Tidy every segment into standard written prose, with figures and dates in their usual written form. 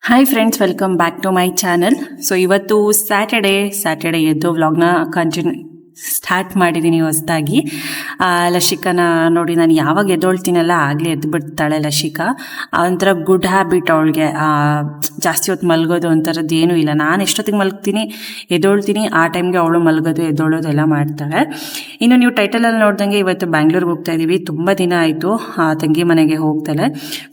Hi friends, welcome back to my channel. So ಇವತ್ತು Saturday ಎದ್ದು ವ್ಲಾಗ್ನ ಸ್ಟಾರ್ಟ್ ಮಾಡಿದ್ದೀನಿ ಹೊಸದಾಗಿ. ಲಶಿಕನ ನೋಡಿ, ನಾನು ಯಾವಾಗ ಎದ್ದೊಳ್ತೀನಲ್ಲ ಆಗಲೇ ಎದ್ದು ಬಿಡ್ತಾಳೆ ಲಶಿಕಾ. ಒಂಥರ ಗುಡ್ ಹ್ಯಾಬಿಟ್ ಅವಳಿಗೆ. ಜಾಸ್ತಿ ಹೊತ್ತು ಮಲಗೋದು ಒಂಥರದ್ದು ಏನೂ ಇಲ್ಲ. ನಾನು ಎಷ್ಟೊತ್ತಿಗೆ ಮಲಗ್ತೀನಿ, ಎದ್ದೊಳ್ತೀನಿ, ಆ ಟೈಮ್ಗೆ ಅವಳು ಮಲಗೋದು ಎದ್ದೊಳ್ಳೋದು ಎಲ್ಲ ಮಾಡ್ತಾಳೆ. ಇನ್ನು ನೀವು ಟೈಟಲಲ್ಲಿ ನೋಡ್ದಂಗೆ ಇವತ್ತು ಬ್ಯಾಂಗ್ಳೂರ್ಗೆ ಹೋಗ್ತಾ ಇದ್ದೀವಿ. ತುಂಬ ದಿನ ಆಯಿತು ತಂಗಿ ಮನೆಗೆ ಹೋಗ್ತಾಳೆ.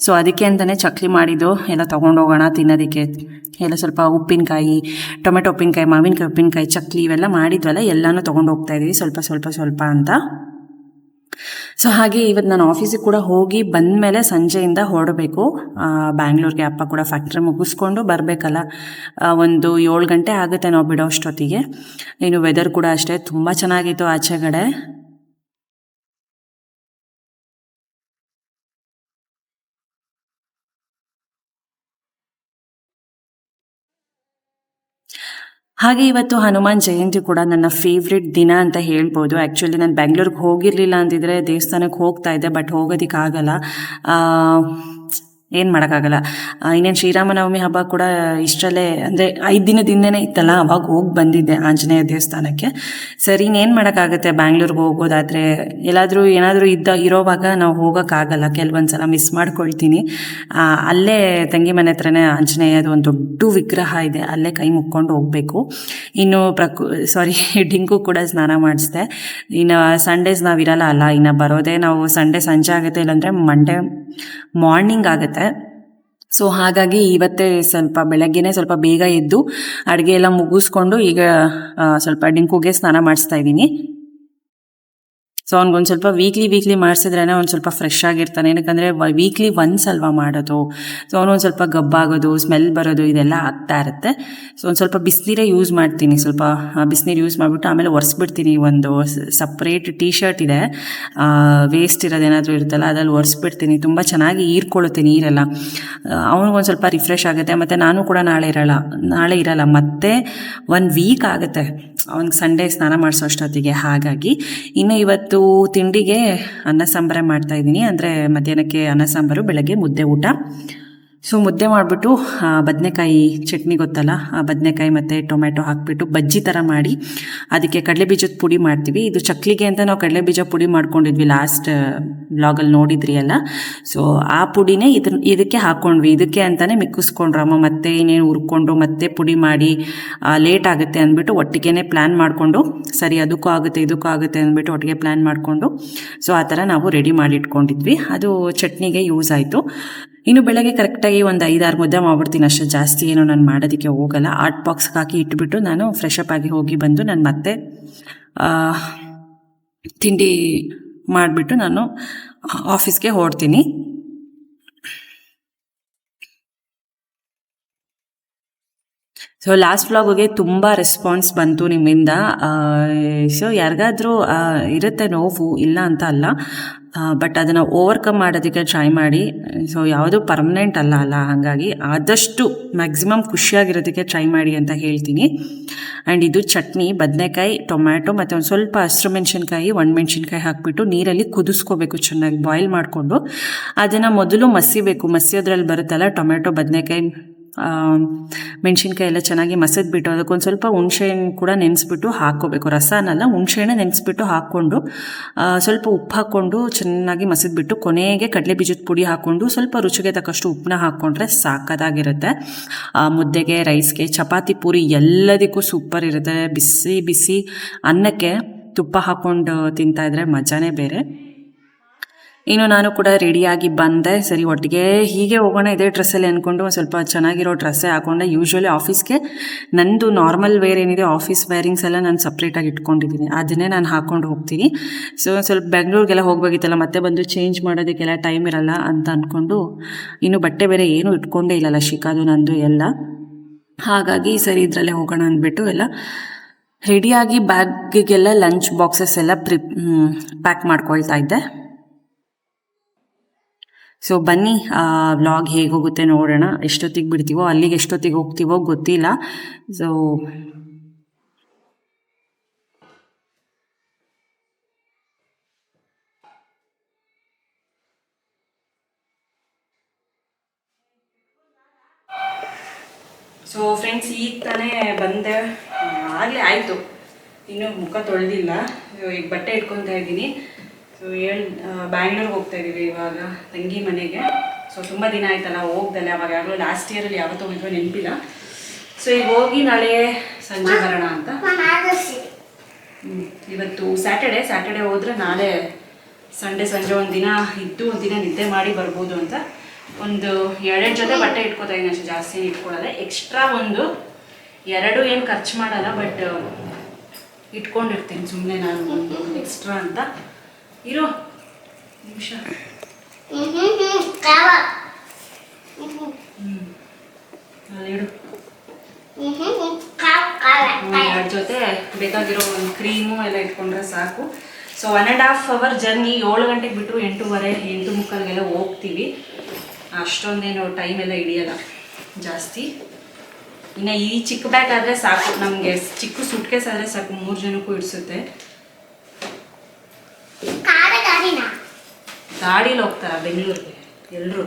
ಸೊ ಅದಕ್ಕೆ ಅಂತಲೇ ಚಕ್ಲಿ ಮಾಡಿದ್ದು ಎಲ್ಲ ತೊಗೊಂಡೋಗೋಣ ತಿನ್ನೋದಕ್ಕೆ. ಎಲ್ಲ ಸ್ವಲ್ಪ ಉಪ್ಪಿನಕಾಯಿ, ಟೊಮೆಟೊ ಉಪ್ಪಿನಕಾಯಿ, ಮಾವಿನಕಾಯಿ ಉಪ್ಪಿನಕಾಯಿ, ಚಕ್ಲಿ ಇವೆಲ್ಲ ಮಾಡಿದ್ವಲ್ಲ, ಎಲ್ಲನೂ ತೊಗೊಂಡು ಹೋಗ್ತಾ ಇದ್ದೀವಿ ಸ್ವಲ್ಪ ಅಂತ. ಸೊ ಹಾಗೆ ಇವತ್ತು ನಾನು ಆಫೀಸಿಗೆ ಕೂಡ ಹೋಗಿ ಬಂದಮೇಲೆ ಸಂಜೆಯಿಂದ ಹೊರಡಬೇಕು ಬ್ಯಾಂಗ್ಳೂರ್ಗೆ. ಅಪ್ಪ ಕೂಡ ಫ್ಯಾಕ್ಟ್ರಿ ಮುಗಿಸ್ಕೊಂಡು ಬರಬೇಕಲ್ಲ, ಒಂದು 7 ಗಂಟೆ ಆಗುತ್ತೆ ನಾವು ಬಿಡೋ ಅಷ್ಟೊತ್ತಿಗೆ. ಇನ್ನು ವೆದರ್ ಕೂಡ ಅಷ್ಟೇ ತುಂಬ ಚೆನ್ನಾಗಿತ್ತು ಆಚೆಗಡೆ. ಹಾಗೆ ಇವತ್ತು ಹನುಮಾನ್ ಜಯಂತಿ ಕೂಡ ನನ್ನ ಫೇವ್ರೆಟ್ ದಿನ ಅಂತ ಹೇಳ್ಬೋದು. ಆ್ಯಕ್ಚುಲಿ ನಾನು ಬೆಂಗಳೂರಿಗೆ ಹೋಗಿರಲಿಲ್ಲ ಅಂದಿದ್ರೆ ದೇವಸ್ಥಾನಕ್ಕೆ ಹೋಗ್ತಾ ಇದ್ದೆ, ಬಟ್ ಹೋಗೋದಕ್ಕಾಗಲ್ಲ. ಏನು ಮಾಡೋಕ್ಕಾಗಲ್ಲ. ಇನ್ನೇನು ಶ್ರೀರಾಮನವಮಿ ಹಬ್ಬ ಕೂಡ ಇಷ್ಟರಲ್ಲೇ, ಅಂದರೆ 5 ದಿನದಿಂದನೇ ಇತ್ತಲ್ಲ, ಅವಾಗ ಹೋಗಿ ಬಂದಿದ್ದೆ ಆಂಜನೇಯ ದೇವಸ್ಥಾನಕ್ಕೆ. ಸರಿ, ಇನ್ನೇನು ಮಾಡೋಕ್ಕಾಗುತ್ತೆ, ಬ್ಯಾಂಗ್ಳೂರ್ಗೆ ಹೋಗೋದಾದರೆ ಏನಾದರೂ ಇರೋವಾಗ ನಾವು ಹೋಗೋಕ್ಕಾಗಲ್ಲ. ಕೆಲವೊಂದು ಸಲ ಮಿಸ್ ಮಾಡ್ಕೊಳ್ತೀನಿ. ಅಲ್ಲೇ ತಂಗಿ ಮನೆ ಹತ್ರನೇ ಆಂಜನೇಯದು ಒಂದು ದೊಡ್ಡ ವಿಗ್ರಹ ಇದೆ, ಅಲ್ಲೇ ಕೈ ಮುಕ್ಕೊಂಡು ಹೋಗಬೇಕು. ಇನ್ನು ಡಿಂಕು ಕೂಡ ಸ್ನಾನ ಮಾಡಿಸ್ದೆ. ಇನ್ನು ಸಂಡೇಸ್ ನಾವಿರಲ್ಲ ಅಲ್ಲ, ಇನ್ನು ಬರೋದೇ ನಾವು ಸಂಡೇ ಸಂಜೆ ಆಗುತ್ತೆ, ಇಲ್ಲಾಂದರೆ ಮಂಡೇ ಮಾರ್ನಿಂಗ್ ಆಗುತ್ತೆ. ಸೊ ಹಾಗಾಗಿ ಇವತ್ತೇ ಬೆಳಗ್ಗೆನೇ ಸ್ವಲ್ಪ ಬೇಗ ಎದ್ದು ಅಡುಗೆ ಎಲ್ಲ ಮುಗಿಸ್ಕೊಂಡು ಈಗ ಸ್ವಲ್ಪ ಡಿಂಕುಗೆ ಸ್ನಾನ ಮಾಡಿಸ್ತಾ ಇದ್ದೀನಿ. ಸೊ ಅವ್ನಿಗೊಂದು ಸ್ವಲ್ಪ ವೀಕ್ಲಿ ಮಾಡಿಸಿದ್ರೇ ಒಂದು ಸ್ವಲ್ಪ ಫ್ರೆಶ್ ಆಗಿರ್ತಾನೆ. ಏನಕ್ಕಂದರೆ ವೀಕ್ಲಿ ಒನ್ಸ್ ಅಲ್ವಾ ಮಾಡೋದು. ಸೊ ಅವನೊಂದು ಸ್ವಲ್ಪ ಗಬ್ಬಾಗೋದು, ಸ್ಮೆಲ್ ಬರೋದು ಇದೆಲ್ಲ ಆಗ್ತಾ ಇರುತ್ತೆ. ಸೊ ಒಂದು ಸ್ವಲ್ಪ ಬಿಸಿನೀರೇ ಯೂಸ್ ಮಾಡ್ತೀನಿ. ಸ್ವಲ್ಪ ಬಿಸಿನೀರು ಯೂಸ್ ಮಾಡಿಬಿಟ್ಟು ಆಮೇಲೆ ಒರೆಸ್ಬಿಡ್ತೀನಿ. ಒಂದು ಸಪ್ರೇಟ್ ಟೀ ಶರ್ಟ್ ಇದೆ, ವೇಸ್ಟ್ ಇರೋದೇನಾದರೂ ಇರುತ್ತಲ್ಲ, ಅದ್ರಲ್ಲಿ ಒರೆಸ್ಬಿಡ್ತೀನಿ. ತುಂಬ ಚೆನ್ನಾಗಿ ಹೀರ್ಕೊಳ್ಳುತ್ತೆ ನೀರೆಲ್ಲ. ಅವನಿಗೊಂದು ಸ್ವಲ್ಪ ರಿಫ್ರೆಶ್ ಆಗುತ್ತೆ. ಮತ್ತು ನಾನು ಕೂಡ ನಾಳೆ ಇರಲ್ಲ, ಮತ್ತೆ 1 ವೀಕ್ ಆಗುತ್ತೆ ಅವ್ನಿಗೆ ಸಂಡೇ ಸ್ನಾನ ಮಾಡಿಸೋ ಅಷ್ಟೊತ್ತಿಗೆ. ಹಾಗಾಗಿ ಇನ್ನು ಇವತ್ತು ತಿಂಡಿಗೆ ಅನ್ನ ಸಾಂಬಾರೇ ಮಾಡ್ತಾಯಿದ್ದೀನಿ. ಅಂದರೆ ಮಧ್ಯಾಹ್ನಕ್ಕೆ ಅನ್ನ ಸಾಂಬಾರು, ಬೆಳಗ್ಗೆ ಮುದ್ದೆ ಊಟ. ಸೊ ಮುದ್ದೆ ಮಾಡಿಬಿಟ್ಟು ಬದನೆಕಾಯಿ ಚಟ್ನಿ ಗೊತ್ತಲ್ಲ, ಆ ಬದನೆಕಾಯಿ ಮತ್ತು ಟೊಮೆಟೊ ಹಾಕಿಬಿಟ್ಟು ಬಜ್ಜಿ ಥರ ಮಾಡಿ ಅದಕ್ಕೆ ಕಡಲೆಬೀಜದ ಪುಡಿ ಮಾಡ್ತೀವಿ. ಇದು ಚಕ್ಲಿಗೆ ಅಂತ ನಾವು ಕಡಲೆಬೀಜ ಪುಡಿ ಮಾಡ್ಕೊಂಡಿದ್ವಿ, ಲಾಸ್ಟ್ ವ್ಲಾಗಲ್ಲಿ ನೋಡಿದ್ರಿ ಅಲ್ಲ. ಸೊ ಆ ಪುಡಿನೇ ಇದಕ್ಕೆ ಹಾಕ್ಕೊಂಡ್ವಿ. ಇದಕ್ಕೆ ಅಂತಲೇ ಮಿಕ್ಕಿಸ್ಕೊಂಡ್ರಮ್ಮ, ಮತ್ತೆ ಇನ್ನೇನು ಹುರ್ಕೊಂಡು ಮತ್ತೆ ಪುಡಿ ಮಾಡಿ ಲೇಟ್ ಆಗುತ್ತೆ ಅಂದ್ಬಿಟ್ಟು ಒಟ್ಟಿಗೆ ಪ್ಲ್ಯಾನ್ ಮಾಡಿಕೊಂಡು, ಸರಿ ಅದಕ್ಕೂ ಆಗುತ್ತೆ ಅಂದ್ಬಿಟ್ಟು ಒಟ್ಟಿಗೆ ಪ್ಲ್ಯಾನ್ ಮಾಡಿಕೊಂಡು, ಸೊ ಆ ಥರ ನಾವು ರೆಡಿ ಮಾಡಿ ಇಟ್ಕೊಂಡಿದ್ವಿ. ಅದು ಚಟ್ನಿಗೆ ಯೂಸ್ ಆಯಿತು. ಇನ್ನು ಬೆಳಗ್ಗೆ ಕರೆಕ್ಟಾಗಿ ಒಂದು 5-6 ಮುದ್ದೆ ಮಾಡ್ಬಿಡ್ತೀನಿ ಅಷ್ಟೇ. ಜಾಸ್ತಿ ಏನು ನಾನು ಮಾಡೋದಕ್ಕೆ ಹೋಗಲ್ಲ. ಆರ್ಟ್ ಬಾಕ್ಸ್ಗೆ ಹಾಕಿ ಇಟ್ಬಿಟ್ಟು ನಾನು ಫ್ರೆಶ್ ಅಪ್ ಆಗಿ ಹೋಗಿ ಬಂದು ನಾನು ಮತ್ತೆ ತಿಂಡಿ ಮಾಡಿಬಿಟ್ಟು ನಾನು ಆಫೀಸ್ಗೆ ಹೊರಡ್ತೀನಿ. ಸೊ ಲಾಸ್ಟ್ ವ್ಲಾಗ್ಗೆ ತುಂಬ ರೆಸ್ಪಾನ್ಸ್ ಬಂತು ನಿಮ್ಮಿಂದ. ಸೊ ಯಾರಿಗಾದರೂ ಇರುತ್ತೆ ನೋವು, ಇಲ್ಲ ಅಂತ ಅಲ್ಲ, ಬಟ್ ಅದನ್ನು ಓವರ್ಕಮ್ ಮಾಡೋದಕ್ಕೆ ಟ್ರೈ ಮಾಡಿ. ಸೊ ಯಾವುದು ಪರ್ಮನೆಂಟ್ ಅಲ್ಲ, ಹಾಗಾಗಿ ಆದಷ್ಟು ಮ್ಯಾಕ್ಸಿಮಮ್ ಖುಷಿಯಾಗಿರೋದಕ್ಕೆ ಟ್ರೈ ಮಾಡಿ ಅಂತ ಹೇಳ್ತೀನಿ. ಆ್ಯಂಡ್ ಇದು ಚಟ್ನಿ ಬದನೆಕಾಯಿ, ಟೊಮ್ಯಾಟೊ ಮತ್ತು ಒಂದು ಸ್ವಲ್ಪ ಹಸಿರು ಮೆಣಸಿನ್ಕಾಯಿ, ಒಣಮೆಣ್ಸಿನ್ಕಾಯಿ ಹಾಕಿಬಿಟ್ಟು ನೀರಲ್ಲಿ ಕುದಿಸ್ಕೋಬೇಕು, ಚೆನ್ನಾಗಿ ಬಾಯ್ಲ್ ಮಾಡಿಕೊಂಡು. ಅದನ್ನು ಮೊದಲು ಮಸಿಯೋದ್ರಲ್ಲಿ ಬರುತ್ತಲ್ಲ, ಟೊಮೆಟೊ, ಬದನೆಕಾಯಿ, ಮೆಣಸಿನ್ಕಾಯಿ ಎಲ್ಲ ಚೆನ್ನಾಗಿ ಮಸಿದ್ಬಿಟ್ಟು ಅದಕ್ಕೊಂದು ಸ್ವಲ್ಪ ಹುಣಸೆಹಣ್ಣು ಕೂಡ ನೆನೆಸ್ಬಿಟ್ಟು ಹಾಕ್ಕೋಬೇಕು. ರಸನಲ್ಲ, ಹುಣಸೆಹಣ್ಣೆ ನೆನೆಸ್ಬಿಟ್ಟು ಹಾಕ್ಕೊಂಡು ಸ್ವಲ್ಪ ಉಪ್ಪು ಹಾಕ್ಕೊಂಡು ಚೆನ್ನಾಗಿ ಮಸಿದ್ಬಿಟ್ಟು ಕೊನೆಗೆ ಕಡಲೆಬೀಜದ ಪುಡಿ ಹಾಕ್ಕೊಂಡು ಸ್ವಲ್ಪ ರುಚಿಗೆ ತಕ್ಕಷ್ಟು ಉಪ್ಪನ್ನ ಹಾಕ್ಕೊಂಡ್ರೆ ಸಾಕಾಗಿರುತ್ತೆ. ಮುದ್ದೆಗೆ, ರೈಸ್ಗೆ, ಚಪಾತಿ, ಪೂರಿ ಎಲ್ಲದಕ್ಕೂ ಸೂಪರ್ ಇರುತ್ತೆ. ಬಿಸಿ ಬಿಸಿ ಅನ್ನಕ್ಕೆ ತುಪ್ಪ ಹಾಕ್ಕೊಂಡು ತಿಂತಾಯಿದ್ರೆ ಮಜಾನೇ ಬೇರೆ. ಇನ್ನು ನಾನು ಕೂಡ ರೆಡಿಯಾಗಿ ಬಂದೆ. ಸರಿ, ಒಟ್ಟಿಗೆ ಹೀಗೆ ಹೋಗೋಣ ಇದೇ ಡ್ರೆಸ್ಸಲ್ಲಿ ಅಂದ್ಕೊಂಡು ಒಂದು ಸ್ವಲ್ಪ ಚೆನ್ನಾಗಿರೋ ಡ್ರೆಸ್ಸೇ ಹಾಕ್ಕೊಂಡೆ. ಯೂಶ್ವಲಿ ಆಫೀಸ್ಗೆ ನಂದು ನಾರ್ಮಲ್ ವೇರ್ ಏನಿದೆ, ಆಫೀಸ್ ವೇರಿಂಗ್ಸ್ ಎಲ್ಲ ನಾನು ಸಪ್ರೇಟಾಗಿ ಇಟ್ಕೊಂಡಿದ್ದೀನಿ, ಅದನ್ನೇ ನಾನು ಹಾಕ್ಕೊಂಡು ಹೋಗ್ತೀನಿ. ಸೊ ಸ್ವಲ್ಪ ಬೆಂಗಳೂರಿಗೆಲ್ಲ ಹೋಗಬೇಕಿತ್ತಲ್ಲ, ಮತ್ತೆ ಬಂದು ಚೇಂಜ್ ಮಾಡೋದಕ್ಕೆಲ್ಲ ಟೈಮ್ ಇರಲ್ಲ ಅಂತ ಅಂದ್ಕೊಂಡು, ಇನ್ನು ಬಟ್ಟೆ ಬೇರೆ ಏನೂ ಇಟ್ಕೊಂಡೇ ಇಲ್ಲಲ್ಲ, ಶಿಕಾದು ನಂದು ಎಲ್ಲ. ಹಾಗಾಗಿ ಸರಿ ಇದರಲ್ಲೇ ಹೋಗೋಣ ಅಂದ್ಬಿಟ್ಟು ಎಲ್ಲ ರೆಡಿಯಾಗಿ ಬ್ಯಾಗಿಗೆಲ್ಲ ಲಂಚ್ ಬಾಕ್ಸಸ್ ಎಲ್ಲ ಪ್ಯಾಕ್ ಮಾಡ್ಕೊಳ್ತಾ ಇದ್ದೆ. ಸೊ ಬನ್ನಿ, ವ್ಲಾಗ್ ಹೇಗೆ ಹೋಗುತ್ತೆ ನೋಡೋಣ. ಎಷ್ಟೊತ್ತಿಗೆ ಬಿಡ್ತೀವೋ ಅಲ್ಲಿಗೆ, ಎಷ್ಟೊತ್ತಿಗೆ ಹೋಗ್ತೀವೋ ಗೊತ್ತಿಲ್ಲ. ಸೊ ಸೊ ಫ್ರೆಂಡ್ಸ್ ಈಗ ತಾನೇ ಬಂದೆ, ಆಗಲೇ ಆಯಿತು, ಇನ್ನೂ ಮುಖ ತೊಳೆದಿಲ್ಲ. ಈಗ ಬಟ್ಟೆ ಇಟ್ಕೊತಾ ಇದ್ದೀನಿ. ಸೊ ಬ್ಯಾಂಗ್ಳೂರ್ಗೆ ಹೋಗ್ತಾ ಇದ್ದೀವಿ ಇವಾಗ ತಂಗಿ ಮನೆಗೆ. ಸೊ ತುಂಬ ದಿನ ಆಯ್ತಲ್ಲ ಹೋಗ್ದಲ್ಲ, ಅವಾಗ ಯಾವಾಗಲೂ ಲಾಸ್ಟ್ ಇಯರಲ್ಲಿ ಯಾವತ್ತೂ ಹೋಗಿದ್ವೋ ನೆನಪಿಲ್ಲ. ಸೊ ಈಗ ಹೋಗಿ ನಾಳೆ ಸಂಜೆ ಬರೋಣ ಅಂತ. ಇವತ್ತು ಸ್ಯಾಟರ್ಡೆ ಹೋದರೆ ನಾಳೆ ಸಂಜೆ ಒಂದು ದಿನ ಇದ್ದು ಒಂದು ದಿನ ನಿದ್ದೆ ಮಾಡಿ ಬರ್ಬೋದು ಅಂತ. ಒಂದು 2 ಜೊತೆ ಬಟ್ಟೆ ಇಟ್ಕೋತಾ ಇದ್ದೀನಿ ಅಷ್ಟು, ಜಾಸ್ತಿ ಇಟ್ಕೊಳ್ಳೋದೆ. ಎಕ್ಸ್ಟ್ರಾ ಒಂದು 2 ಏನು ಖರ್ಚು ಮಾಡಲ್ಲ, ಬಟ್ ಇಟ್ಕೊಂಡಿರ್ತೀನಿ ಸುಮ್ಮನೆ ನಾನು ಒಂದು ಎಕ್ಸ್ಟ್ರಾ ಅಂತ. ಇರೋ ನಿಮಿಷ. ಅಲ್ಲಿಡು. 2 ಜೊತೆ ಬೇಕಾಗಿರೋ ಒಂದು ಕ್ರೀಮು ಎಲ್ಲ ಇಟ್ಕೊಂಡ್ರೆ ಸಾಕು. So 1.5 hour journey. 7 ಗಂಟೆಗೆ ಬಿಟ್ಟರು 8:30 8:45 ಹೋಗ್ತೀವಿ. ಅಷ್ಟೊಂದೇನು ಟೈಮ್ ಎಲ್ಲ ಹಿಡಿಯಲ್ಲ ಜಾಸ್ತಿ. ಇನ್ನು ಈ ಚಿಕ್ಕ ಬ್ಯಾಗ್ ಆದರೆ ಸಾಕು ನಮಗೆ, ಚಿಕ್ಕ ಸೂಟ್ ಕೇಸ್ ಆದರೆ ಸಾಕು, 3 ಜನಕ್ಕೂ ಇಡಿಸುತ್ತೆ. ಗಾಡೀಲಿ ಹೋಗ್ತಾರ ಬೆಂಗಳೂರಿಗೆ ಎಲ್ಲರೂ?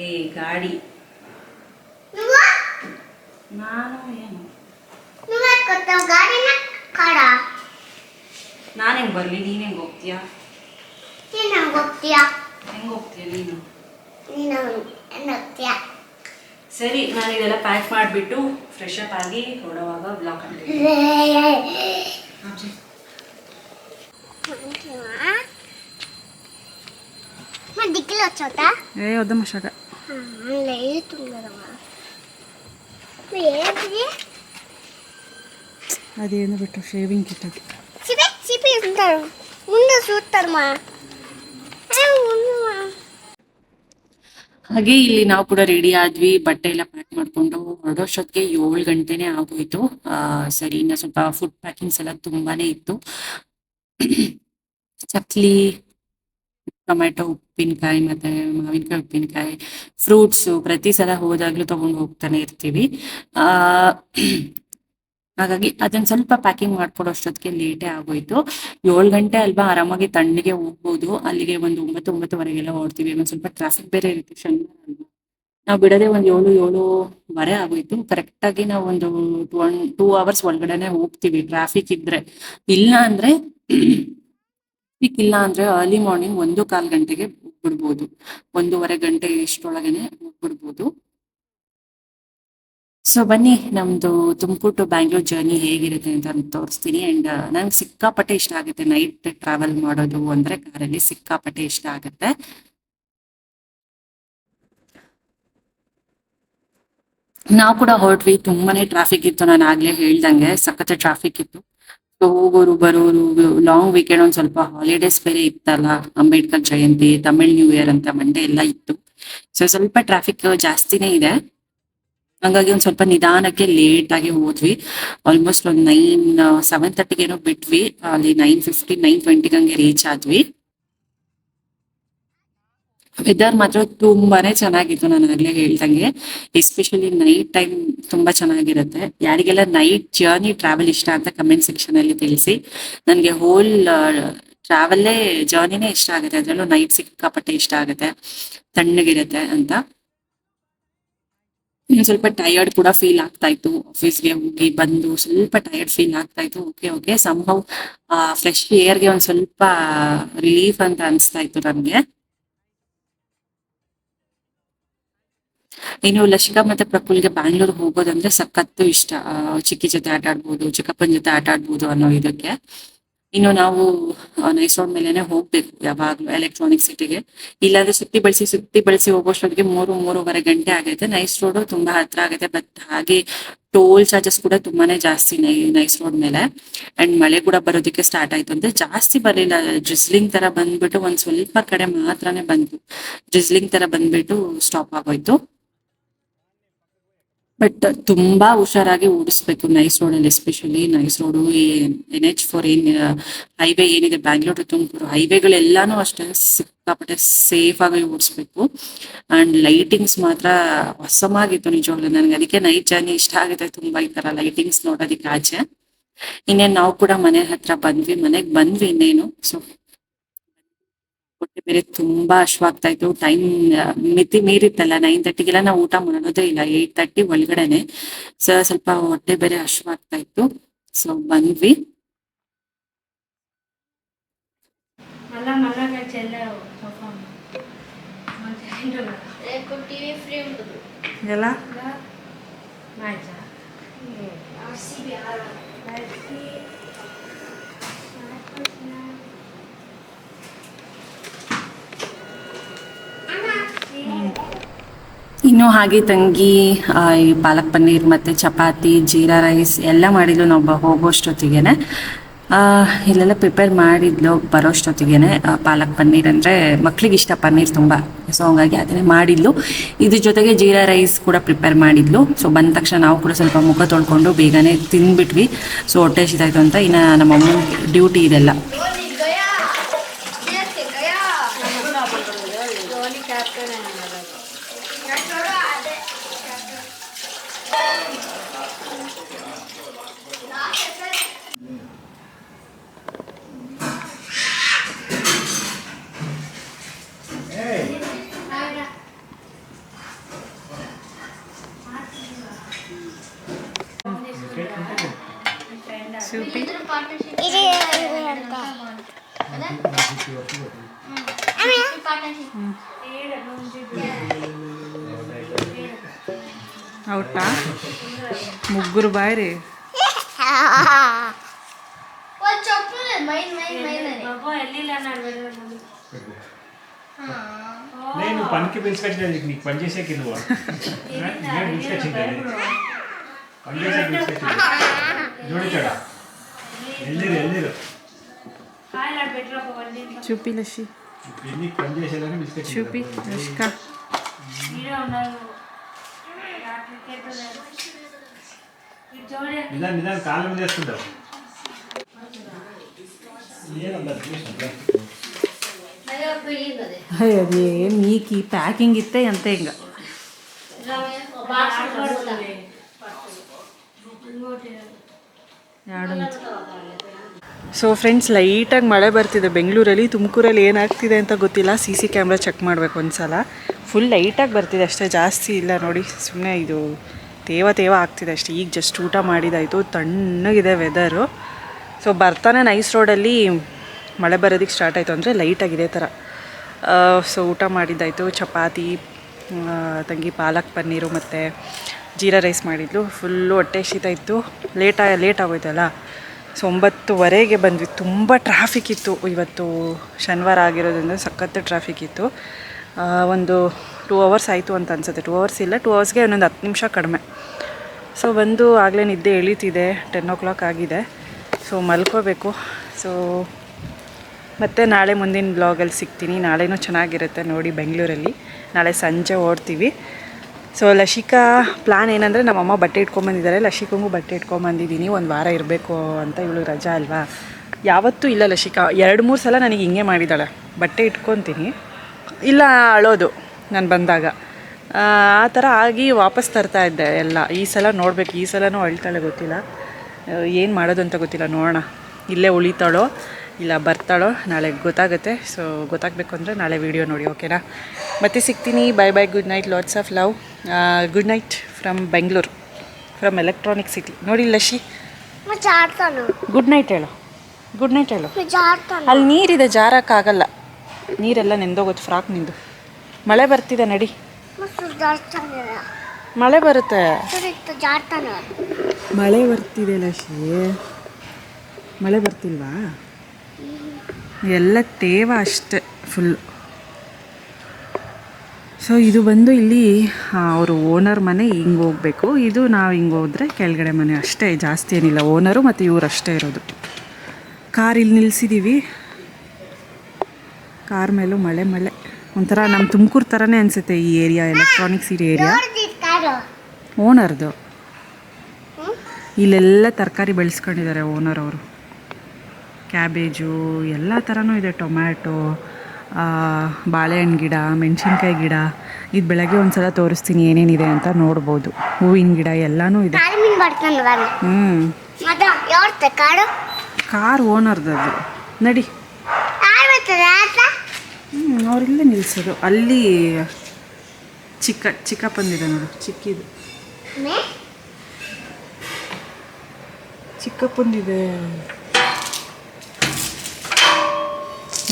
ಏ ಗಾಡಿ, ನಾನು ಏನು ನಾನು ಹೆಂಗೆ ಬರಲಿ, ನೀನು ಹೆಂಗೆ ಹೋಗ್ತೀಯಾ? ಹೆಂಗೆ ಹೋಗ್ತೀಯ ನೀನು? ಸರಿ, ನಾನು ಇದೆಲ್ಲ ಪ್ಯಾಕ್ ಮಾಡಿಬಿಟ್ಟು ಫ್ರೆಶ್ ಅಪ್ ಆಗಿ ಹೊರಡುವಾಗ ಬ್ಲಾಗ್ ಕಂಟಿನ್ಯೂ. వద్దమ్మ షగ అదేందో పెట్టు షేవింగ్ కిట్ అది ముందు చూస్తారమ్మా. ಹಾಗೆ ಇಲ್ಲಿ ನಾವು ಕೂಡ ರೆಡಿ ಆದ್ವಿ, ಬಟ್ಟೆ ಎಲ್ಲ ಪ್ಯಾಕ್ ಮಾಡ್ಕೊಂಡು ಹೊರಡೋಷ್ಟೊತ್ತಿಗೆ 7 ಗಂಟೆನೇ ಆಗೋಯ್ತು. ಸರಿ, ಇನ್ನು ಸ್ವಲ್ಪ ಫುಡ್ ಪ್ಯಾಕಿಂಗ್ಸ್ ಎಲ್ಲ ತುಂಬಾನೇ ಇತ್ತು. ಚಕ್ಲಿ, ಟೊಮೆಟೊ ಉಪ್ಪಿನಕಾಯಿ ಮತ್ತೆ ಮಾವಿನಕಾಯಿ ಉಪ್ಪಿನಕಾಯಿ, ಫ್ರೂಟ್ಸು ಪ್ರತಿ ಸಲ ಹೋದಾಗ್ಲೂ ತಗೊಂಡು ಹೋಗ್ತಾನೆ ಇರ್ತೀವಿ. ಹಾಗಾಗಿ ಅದನ್ನ ಸ್ವಲ್ಪ ಪ್ಯಾಕಿಂಗ್ ಮಾಡ್ಕೊಡೋಷ್ಟೊತ್ತಿಗೆ ಲೇಟೇ ಆಗೋಯ್ತು. 7 ಗಂಟೆ ಅಲ್ವಾ, ಆರಾಮಾಗಿ ತಣ್ಣಗೆ ಹೋಗ್ಬೋದು. ಅಲ್ಲಿಗೆ ಒಂದು 9:30 ಹೊರಡ್ತೀವಿ. ಒಂದ್ ಸ್ವಲ್ಪ ಟ್ರಾಫಿಕ್ ಬೇರೆ ಇರುತ್ತೆ ಶನಿವಾರ ಅಲ್ವಾ. ನಾವು ಬಿಡೋದೇ ಒಂದು 7:30 ಆಗೋಯ್ತು. ಕರೆಕ್ಟ್ ಆಗಿ ನಾವು ಒಂದು 2 ಅವರ್ಸ್ ಒಳಗಡೆನೆ ಹೋಗ್ತೀವಿ ಟ್ರಾಫಿಕ್ ಇದ್ರೆ. ಇಲ್ಲ ಅಂದ್ರೆ ಅರ್ಲಿ ಮಾರ್ನಿಂಗ್ 1:15 ಗಂಟೆಗೆ ಹೋಗ್ಬಿಡ್ಬೋದು. 1:30 ಗಂಟೆ ಇಷ್ಟೊಳಗನೆ ಹೋಗ್ಬಿಡ್ಬೋದು. ಸೊ ಬನ್ನಿ, ನಮ್ದು ತುಮಕೂರು ಟು ಬ್ಯಾಂಗ್ಳೂರ್ ಜರ್ನಿ ಹೇಗಿರುತ್ತೆ ಅಂತ ತೋರಿಸ್ತೀನಿ. ಅಂಡ್ ನಂಗೆ ಸಿಕ್ಕಾಪಟ್ಟೆ ಇಷ್ಟ ಆಗುತ್ತೆ ನೈಟ್ ಟ್ರಾವೆಲ್ ಮಾಡೋದು ಅಂದ್ರೆ, ಕಾರಲ್ಲಿ ಸಿಕ್ಕಾಪಟ್ಟೆ ಇಷ್ಟ ಆಗುತ್ತೆ. ನಾವು ಕೂಡ ಹೊರಟ್ವಿ, ತುಂಬಾನೇ ಟ್ರಾಫಿಕ್ ಇತ್ತು. ನಾನು ಆಗ್ಲೇ ಹೇಳ್ದಂಗೆ ಸಖತ್ ಟ್ರಾಫಿಕ್ ಇತ್ತು. ಸೊ ಹೋಗೋರು ಬರೋರು, ಲಾಂಗ್ ವೀಕೆಂಡ್, ಒಂದ್ ಸ್ವಲ್ಪ ಹಾಲಿಡೇಸ್ ಬೇರೆ ಇತ್ತಲ್ಲ, ಅಂಬೇಡ್ಕರ್ ಜಯಂತಿ, ತಮಿಳ್ ನ್ಯೂ ಇಯರ್ ಅಂತ ಮಂಡೇ ಎಲ್ಲ ಇತ್ತು. ಸೊ ಸ್ವಲ್ಪ ಟ್ರಾಫಿಕ್ ಜಾಸ್ತಿನೇ ಇದೆ. ಹಂಗಾಗಿ ಒಂದ್ ಸ್ವಲ್ಪ ನಿಧಾನಕ್ಕೆ ಲೇಟ್ ಆಗಿ ಹೋದ್ವಿ. ಆಲ್ಮೋಸ್ಟ್ ಒಂದು 7:30 ಏನೋ ಬಿಟ್ವಿ. ಅಲ್ಲಿ 9:50 9:20 ಹಂಗೆ ರೀಚ್ ಆದ್ವಿ. ವೆದರ್ ಮಾತ್ರ ತುಂಬಾನೇ ಚೆನ್ನಾಗಿತ್ತು. ನಾನು ಆಗ್ಲೇ ಹೇಳ್ದಂಗೆ ಎಸ್ಪೆಷಲಿ ನೈಟ್ ಟೈಮ್ ತುಂಬಾ ಚೆನ್ನಾಗಿರುತ್ತೆ. ಯಾರಿಗೆಲ್ಲ ನೈಟ್ ಜರ್ನಿ ಟ್ರಾವೆಲ್ ಇಷ್ಟ ಅಂತ ಕಮೆಂಟ್ ಸೆಕ್ಷನ್ ಅಲ್ಲಿ ತಿಳಿಸಿ. ನನ್ಗೆ ಹೋಲ್ ಟ್ರಾವೆಲ್ಲೇ ಜರ್ನಿನೇ ಇಷ್ಟ ಆಗುತ್ತೆ, ಅದ್ರಲ್ಲೂ ನೈಟ್ ಸಿಕ್ಕಾಪಟ್ಟೆ ಇಷ್ಟ ಆಗುತ್ತೆ, ತಣ್ಣಗಿರುತ್ತೆ ಅಂತ. ಇನ್ನು ಸ್ವಲ್ಪ ಟಯರ್ಡ್ ಕೂಡ ಫೀಲ್ ಆಗ್ತಾ ಇತ್ತು. ಆಫೀಸ್ಗೆ ಹೋಗಿ ಬಂದು ಸ್ವಲ್ಪ ಟಯರ್ಡ್ ಫೀಲ್ ಆಗ್ತಾ ಇತ್ತು. ಓಕೆ ಸಂಭವ್ ಫ್ರೆಶ್ ಏರ್ಗೆ ಒಂದ್ ಸ್ವಲ್ಪ ರಿಲೀಫ್ ಅಂತ ಅನ್ಸ್ತಾ ಇತ್ತು ನನ್ಗೆ. ಇನ್ನು ಲಶಿಕಾ ಮತ್ತೆ ಪ್ರಫುಲ್ಗೆ ಬ್ಯಾಂಗ್ಳೂರ್ ಹೋಗೋದಂದ್ರೆ ಸಖತ್ತು ಇಷ್ಟ. ಚಿಕ್ಕಿ ಜೊತೆ ಆಟ ಆಡ್ಬೋದು, ಚಿಕ್ಕಪ್ಪನ ಜೊತೆ ಆಟ ಆಡ್ಬೋದು ಅನ್ನೋ ಇದಕ್ಕೆ. ಇನ್ನು ನಾವು ನೈಸ್ ರೋಡ್ ಮೇಲೆನೆ ಹೋಗ್ಬೇಕು ಯಾವಾಗ್ಲೂ ಎಲೆಕ್ಟ್ರಾನಿಕ್ ಸಿಟಿಗೆ. ಇಲ್ಲಾಂದ್ರೆ ಸುತ್ತಿ ಬಳಸಿ ಹೋಗೋಷ್ಟೊತ್ತಿಗೆ 3-3:30 ಗಂಟೆ ಆಗೈತೆ. ನೈಸ್ ರೋಡ್ ತುಂಬಾ ಹತ್ರ ಆಗೈತೆ, ಬಟ್ ಹಾಗೆ ಟೋಲ್ ಚಾರ್ಜಸ್ ಕೂಡ ತುಂಬಾನೇ ಜಾಸ್ತಿ ನೈಸ್ ರೋಡ್ ಮೇಲೆ. ಅಂಡ್ ಮಳೆ ಕೂಡ ಬರೋದಕ್ಕೆ ಸ್ಟಾರ್ಟ್ ಆಯ್ತು. ಅಂದ್ರೆ ಜಾಸ್ತಿ ಬರಲಿಲ್ಲ, ಡ್ರಿಸ್ಲಿಂಗ್ ತರ ಬಂದ್ಬಿಟ್ಟು ಒಂದ್ ಸ್ವಲ್ಪ ಕಡೆ ಮಾತ್ರನೇ ಬಂತು. ಡ್ರಿಸ್ಲಿಂಗ್ ತರ ಬಂದ್ಬಿಟ್ಟು ಸ್ಟಾಪ್ ಆಗೋಯ್ತು. ಬಟ್ ತುಂಬಾ ಹುಷಾರಾಗಿ ಓಡಿಸ್ಬೇಕು ನೈಸ್ ರೋಡ್ ಅಲ್ಲಿ, especially nice road, NH4 highway ಏನಿದೆ ಬ್ಯಾಂಗ್ಳೂರ್ ಟು ತುಮಕೂರು ಹೈವೇಗಳೆಲ್ಲಾನು ಅಷ್ಟೇ ಸಿಕ್ಕಾಪಟ್ಟೆ ಸೇಫ್ ಆಗಿ ಓಡಿಸ್ಬೇಕು. ಅಂಡ್ ಲೈಟಿಂಗ್ಸ್ ಮಾತ್ರ ಹೊಸಮಾಗಿತ್ತು ನಿಜವಾಗ್ಲೂ. ನನ್ಗೆ ಅದಕ್ಕೆ ನೈಟ್ ಜರ್ನಿ ಇಷ್ಟ ಆಗುತ್ತೆ ತುಂಬಾ, ಈ ತರ ಲೈಟಿಂಗ್ಸ್ ನೋಡೋದಿಕ್ಕೆ ಆಚೆ. ಇನ್ನೇನ್ ನಾವು ಕೂಡ ಮನೆ ಹತ್ರ ಬಂದ್ವಿ, ಮನೆಗ್ ಬಂದ್ವಿ ಇನ್ನೇನು. ಸೊ ಹೊಟ್ಟೆ ಬೇರೆ ತುಂಬಾ ಹಶ್ವಾಗ್ತಾ ಇತ್ತು. ಟೈಮ್ ಮಿತಿ ಮೀರಿತ್ತಲ್ಲ, 9:30ಗೆಲ್ಲ ನಾವು ಊಟ ಮಾಡೋದೇ ಇಲ್ಲ, 8:30 ಒಳಗಡೆನೆ. ಸ್ವಲ್ಪ ಹೊಟ್ಟೆ ಬೇರೆ ಹಶ್ವಾಗ್ತಾ ಇತ್ತು. ಸೊ ಬಂದ್ವಿ. ఎలా ಇನ್ನು ಹಾಗೆ ತಂಗಿ ಈ ಪಾಲಕ್ ಪನ್ನೀರ್ ಮತ್ತು ಚಪಾತಿ, ಜೀರಾ ರೈಸ್ ಎಲ್ಲ ಮಾಡಿದ್ಲು ನಾವು ಹೋಗೋಷ್ಟೊತ್ತಿಗೆ. ಇಲ್ಲೆಲ್ಲ ಪ್ರಿಪೇರ್ ಮಾಡಿದ್ಲು ಬರೋಷ್ಟೊತ್ತಿಗೆ. ಪಾಲಕ್ ಪನ್ನೀರ್ ಅಂದರೆ ಮಕ್ಳಿಗೆ ಇಷ್ಟ ಪನ್ನೀರ್ ತುಂಬ, ಸೊ ಹಂಗಾಗಿ ಅದನ್ನೇ ಮಾಡಿದ್ಲು. ಇದ್ರ ಜೊತೆಗೆ ಜೀರಾ ರೈಸ್ ಕೂಡ ಪ್ರಿಪೇರ್ ಮಾಡಿದ್ಲು. ಸೊ ಬಂದ ತಕ್ಷಣ ನಾವು ಕೂಡ ಸ್ವಲ್ಪ ಮುಖ ತೊಳ್ಕೊಂಡು ಬೇಗನೆ ತಿಂದ್ಬಿಟ್ವಿ. ಸೊ ಹೊಟ್ಟೆ ಹಸಿತಾಯ್ತು ಅಂತ. ಇನ್ನು ನಮ್ಮ ಅಮ್ಮನ ಡ್ಯೂಟಿ ಇದೆಲ್ಲ. అవుటా ముగ్గురు బాయ్ నేను పనికి పిలుచుకొచ్చిన నీకు పని చేసేకి నువ్వు పిలుచుకొచ్చింది పని చేసే పిలుచుకొచ్చింది జోడించాడా వెళ్ళిరు చూపి లక్ష్మి నీకు పని చేసేదని పిలుచుకొచ్చింది. చూపి లక్ష్క నిదానం కాళ్ళ మీద వేసుకుంటావు. అది మీకు ఈ ప్యాకింగ్ ఇస్తే అంతే ఇంకా. ಸೊ ಫ್ರೆಂಡ್ಸ್, ಲೈಟಾಗಿ ಮಳೆ ಬರ್ತಿದೆ ಬೆಂಗಳೂರಲ್ಲಿ. ತುಮಕೂರಲ್ಲಿ ಏನಾಗ್ತಿದೆ ಅಂತ ಗೊತ್ತಿಲ್ಲ. CC ಕ್ಯಾಮ್ರಾ ಚೆಕ್ ಮಾಡಬೇಕು ಒಂದ್ಸಲ. ಫುಲ್ ಲೈಟಾಗಿ ಬರ್ತಿದೆ ಅಷ್ಟೇ, ಜಾಸ್ತಿ ಇಲ್ಲ ನೋಡಿ. ಸುಮ್ಮನೆ ಇದು ತೇವ ಆಗ್ತಿದೆ ಅಷ್ಟೇ. ಈಗ ಜಸ್ಟ್ ಊಟ ಮಾಡಿದಾಯಿತು, ತಣ್ಣಗಿದೆ ವೆದರು. ಸೊ ಬರ್ತಾನೆ ನೈಸ್ ರೋಡಲ್ಲಿ ಮಳೆ ಬರೋದಕ್ಕೆ ಸ್ಟಾರ್ಟ್ ಆಯಿತು, ಅಂದರೆ ಲೈಟಾಗಿದೆ ಥರ. ಸೊ ಊಟ ಮಾಡಿದ್ದಾಯಿತು. ಚಪಾತಿ, ತಂಗಿ ಪಾಲಕ್ ಪನ್ನೀರು ಮತ್ತು ಜೀರಾ ರೈಸ್ ಮಾಡಿದ್ಲು. ಫುಲ್ಲು ಹೊಟ್ಟೆ ಶೀತ ಇತ್ತು. ಲೇಟ್ ಆಗೋಯ್ತಲ್ಲ. ಸೊ 9:15ಗೆ ಬಂದ್ವಿ. ತುಂಬ ಟ್ರಾಫಿಕ್ ಇತ್ತು ಇವತ್ತು, ಶನಿವಾರ ಆಗಿರೋದ್ರಿಂದ ಸಖತ್ ಟ್ರಾಫಿಕ್ ಇತ್ತು. ಒಂದು 2 ಅವರ್ಸ್ ಆಯಿತು ಅಂತ ಅನಿಸುತ್ತೆ. 2 ಅವರ್ಸ್ ಇಲ್ಲ, 2 ಅವರ್ಸ್ಗೆ ಒಂದೊಂದು 10 ನಿಮಿಷ ಕಡಿಮೆ. ಸೊ ಬಂದು ಆಗಲೇ ನಿದ್ದೆ ಎಳೀತಿದೆ. 10 o'clock ಆಗಿದೆ. ಸೊ ಮಲ್ಕೋಬೇಕು. ಸೊ ಮತ್ತು ನಾಳೆ ಮುಂದಿನ ಬ್ಲಾಗಲ್ಲಿ ಸಿಗ್ತೀನಿ. ನಾಳೆನೂ ಚೆನ್ನಾಗಿರುತ್ತೆ ನೋಡಿ ಬೆಂಗಳೂರಲ್ಲಿ. ನಾಳೆ ಸಂಜೆ ಓಡ್ತೀವಿ. ಸೊ ಲಶಿಕಾ ಪ್ಲ್ಯಾನ್ ಏನಂದರೆ, ನಮ್ಮಮ್ಮ ಬಟ್ಟೆ ಇಟ್ಕೊಂಬಂದಿದ್ದಾರೆ. ಲಶಿಕಂಗೂ ಬಟ್ಟೆ ಇಟ್ಕೊಂಬಂದಿದ್ದೀನಿ. ಒಂದು ವಾರ ಇರಬೇಕು ಅಂತ. ಇವಳು ರಜಾ ಅಲ್ವಾ. ಯಾವತ್ತೂ ಇಲ್ಲ ಲಶಿಕಾ. 2-3 ಸಲ ನನಗೆ ಹಿಂಗೆ ಮಾಡಿದ್ದಾಳೆ. ಬಟ್ಟೆ ಇಟ್ಕೊತೀನಿ, ಇಲ್ಲ ಅಳೋದು ನಾನು ಬಂದಾಗ. ಆ ಥರ ಆಗಿ ವಾಪಸ್ ತರ್ತಾ ಇದ್ದೆ ಎಲ್ಲ. ಈ ಸಲ ನೋಡಬೇಕು, ಈ ಸಲನೂ ಅಳ್ತಾಳೆ. ಗೊತ್ತಿಲ್ಲ ಏನು ಮಾಡೋದು ಅಂತ ಗೊತ್ತಿಲ್ಲ. ನೋಡೋಣ, ಇಲ್ಲೇ ಉಳಿತಾಳೋ ಇಲ್ಲ ಬರ್ತಾಳೋ ನಾಳೆ ಗೊತ್ತಾಗುತ್ತೆ. ಸೊ ಗೊತ್ತಾಗಬೇಕು ಅಂದರೆ ನಾಳೆ ವೀಡಿಯೋ ನೋಡಿ, ಓಕೆನಾ? ಮತ್ತೆ ಸಿಗ್ತೀನಿ. Bye good night, lots of love. Good night from Bengaluru, from electronic city. ನೋಡಿ ಲಶಿ, ಗುಡ್ ನೈಟ್ ಹೇಳು. ಗುಡ್ ನೈಟ್ ಹೇಳು. ಅಲ್ಲಿ ನೀರಿದೆ, ಜಾರಕ್ಕಾಗಲ್ಲ. ನೀರೆಲ್ಲ ನೆಂದೋಗುತ್ತೆ ಫ್ರಾಕ್ ನಿಂದು. ಮಳೆ ಬರ್ತಿದೆ ನಡಿ. ಮಳೆ ಬರುತ್ತೆ, ಮಳೆ ಬರ್ತಿದೆ ಲಶಿ. ಮಳೆ ಬರ್ತಿಲ್ವಾ? ಎಲ್ಲ ತೇವ ಅಷ್ಟೆ ಫುಲ್ಲು. ಸೊ ಇದು ಬಂದು ಇಲ್ಲಿ ಅವರು ಓನರ್ ಮನೆ. ಹಿಂಗೆ ಹೋಗಬೇಕು. ಇದು ನಾವು ಹಿಂಗೆ ಹೋದರೆ ಕೆಳಗಡೆ ಮನೆ ಅಷ್ಟೇ, ಜಾಸ್ತಿ ಏನಿಲ್ಲ. ಓನರು ಮತ್ತು ಇವರು ಅಷ್ಟೇ ಇರೋದು. ಕಾರ್ ಇಲ್ಲಿ ನಿಲ್ಲಿಸಿದ್ದೀವಿ. ಕಾರ್ ಮೇಲೂ ಮಳೆ ಒಂಥರ ನಮ್ಮ ತುಮಕೂರು ಥರನೇ ಅನಿಸುತ್ತೆ ಈ ಏರಿಯಾ, ಎಲೆಕ್ಟ್ರಾನಿಕ್ ಸಿಟಿ ಏರಿಯಾ. ಓನರ್ದು ಇಲ್ಲೆಲ್ಲ ತರಕಾರಿ ಬೆಳೆಸ್ಕೊಂಡಿದ್ದಾರೆ ಓನರ್ ಅವರು. ಕ್ಯಾಬೇಜು ಎಲ್ಲ ಥರನೂ ಇದೆ. ಟೊಮ್ಯಾಟೊ, ಬಾಳೆಹಣ್ಣು ಗಿಡ, ಮೆಣಸಿನ್ಕಾಯಿ ಗಿಡ. ಇದು ಬೆಳಗ್ಗೆ ಒಂದು ಸಲ ತೋರಿಸ್ತೀನಿ ಏನೇನಿದೆ ಅಂತ ನೋಡ್ಬೋದು. ಹೂವಿನ ಗಿಡ ಎಲ್ಲನೂ ಇದೆ. ಕಾರ್ ಓನರ್ದು ಅದು. ನಡಿ, ಅವರಿಲ್ಲೇ ನಿಲ್ಲಿಸೋದು. ಅಲ್ಲಿ ಚಿಕ್ಕಪ್ಪಂದಿದೆ ನೋಡು, ಚಿಕ್ಕಿದು ಚಿಕ್ಕಪ್ಪಂದಿದೆ.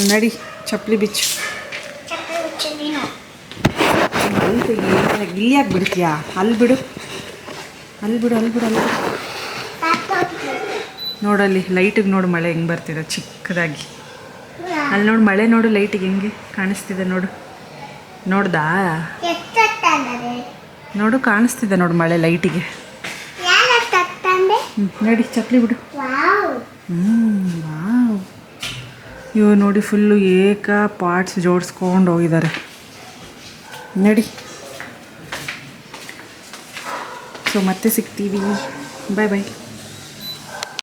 ನಡಿ ಚಪ್ಪಲಿ ಬಿಚ್ಚು. ಇಲ್ಲಿ ಯಾಕೆ ಬಿಡ್ತೀಯಾ? ಅಲ್ಲಿ ಬಿಡು. ನೋಡಲ್ಲಿ ಲೈಟಿಗೆ ನೋಡು ಮಳೆ ಹೆಂಗೆ ಬರ್ತಿದೆ ಚಿಕ್ಕದಾಗಿ. ಅಲ್ಲಿ ನೋಡು ಮಳೆ ನೋಡು ಲೈಟಿಗೆ ಹೆಂಗೆ ಕಾಣಿಸ್ತಿದೆ ನೋಡು. ನೋಡ್ದಾ? ನೋಡು ಕಾಣಿಸ್ತಿದೆ ನೋಡು ಮಳೆ ಲೈಟಿಗೆ. ನಡಿ ಚಪ್ಪಲಿ ಬಿಡು. ವಾವ್, ಇವು ನೋಡಿ ಫುಲ್ಲು ಪಾರ್ಟ್ಸ್ ಜೋಡಿಸ್ಕೊಂಡು ಹೋಗಿದ್ದಾರೆ. ನಡಿ. ಸೊ ಮತ್ತೆ ಸಿಗ್ತೀವಿ. ಬಾಯ್ ಬಾಯ್.